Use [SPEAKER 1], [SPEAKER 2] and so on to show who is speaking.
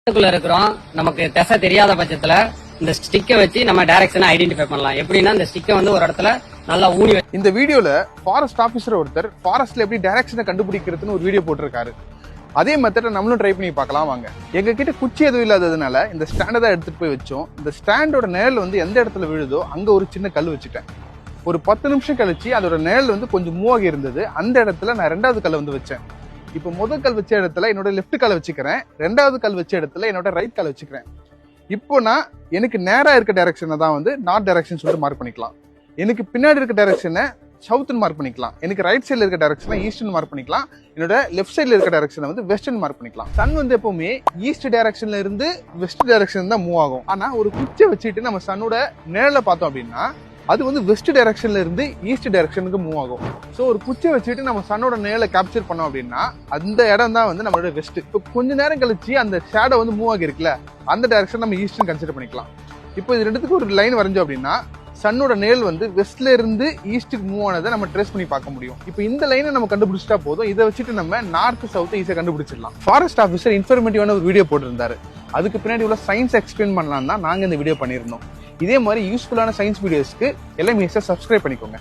[SPEAKER 1] இருக்கிறோம். நமக்கு திசை தெரியாத பட்சத்துல இந்த ஸ்டிக்கை வச்சு நம்ம டைரக்ஷனை ஐடென்டிஃபை பண்ணலாம். எப்படின்னா இந்த ஸ்டிக்கை வந்து ஒரு இடத்துல நல்லா ஊனி.
[SPEAKER 2] இந்த வீடியோல ஃபாரஸ்ட் ஆபீசர் ஒருத்தர் ஃபாரஸ்ட்ல எப்படி டைரக்ஷனை கண்டுபிடிக்கிறதுன்னு ஒரு வீடியோ போட்டிருக்காரு. அதே மெத்தட நம்மளும் ட்ரை பண்ணி பார்க்கலாம் வாங்க. எங்க கிட்ட குச்சி எதுவும் இல்லாததுனால இந்த ஸ்டாண்டை தான் எடுத்துட்டு போய் வச்சோம். இந்த ஸ்டாண்டோட நிழல் வந்து எந்த இடத்துல விழுதோ அங்க ஒரு சின்ன கல் வச்சுட்டேன். ஒரு 10 நிமிஷம் கழிச்சு அதோட நிழல் வந்து கொஞ்சம் மூவ் ஆகி இருந்தது. அந்த இடத்துல நான் 2வது கல் வந்து வச்சேன். இப்போ முதல் கல் வச்ச இடத்துல என்னோட லெஃப்ட் காலை வச்சுக்கிறேன். 2வது கல் வச்ச இடத்துல என்னோட ரைட் காலை வச்சுக்கிறேன். இப்போ நான் எனக்கு நேரா இருக்க டைரக்ஷனை தான் வந்து நார்த் டைரக்ஷன் சொல்லிட்டு மார்க் பண்ணிக்கலாம். எனக்கு பின்னாடி இருக்க டைரக்ஷனை சவுத்னு மார்க் பண்ணிக்கலாம். எனக்கு ரைட் சைட்ல இருக்க டைரக்ஷனை ஈஸ்ட்னு மார்க் பண்ணிக்கலாம். என்னோட லெஃப்ட் சைட்ல இருக்க டைரக்ஷனை வந்து வெஸ்ட்னு மார்க் பண்ணிக்கலாம். சன் வந்து எப்பவுமே ஈஸ்ட் டைரக்ஷன்ல இருந்து வெஸ்ட் டைரக்ஷன் தான் மூவ் ஆகும். ஆனா ஒரு குச்சியை வச்சுட்டு நம்ம சன்னோட நிழலை பார்த்தோம் அப்படின்னா அது வந்து வெஸ்ட் டைரக்ஷன்ல இருந்து ஈஸ்ட் டைரக்ஷனுக்கு மூவ் ஆகும். ஸோ ஒரு குச்சியை வச்சுட்டு நம்ம சன்னோட நிழலை கேப்சர் பண்ணோம் அப்படின்னா அந்த இடம் தான் வந்து நம்மளோட வெஸ்ட். இப்போ கொஞ்ச நேரம் கழிச்சு அந்த ஷேடோ வந்து மூவ் ஆகி இருக்குல்ல, அந்த டைரக்ஷன் நம்ம ஈஸ்ட்னு கன்சிடர் பண்ணிக்கலாம். இப்போ இது ரெண்டுத்துக்கு ஒரு லைன் வரைஞ்சோம் அப்படின்னா சன்னோட நிழல் வந்து வெஸ்ட்ல இருந்து ஈஸ்ட்டுக்கு மூவ் ஆனதை நம்ம ட்ரேஸ் பண்ணி பார்க்க முடியும். இப்போ இந்த லைனை நம்ம கண்டுபிடிச்சிட்டா போதும். இதை வச்சுட்டு நம்ம நார்த் சவுத் ஈஸியா கண்டுபிடிச்சிடலாம். ஃபாரஸ்ட் ஆஃபீஸர் இன்ஃபர்மேட்டிவான ஒரு வீடியோ போட்டிருந்தாரு. அதுக்கு பின்னாடி உள்ள சயின்ஸ் எக்ஸ்பிளைன் பண்ணலாம் தான் நாங்க இந்த வீடியோ பண்ணியிருந்தோம். இதே மாதிரி யூஸ்ஃபுல்லான சயின்ஸ் வீடியோஸ்க்கு எல்லாமே சப்ஸ்கிரைப் பண்ணிக்கோங்க.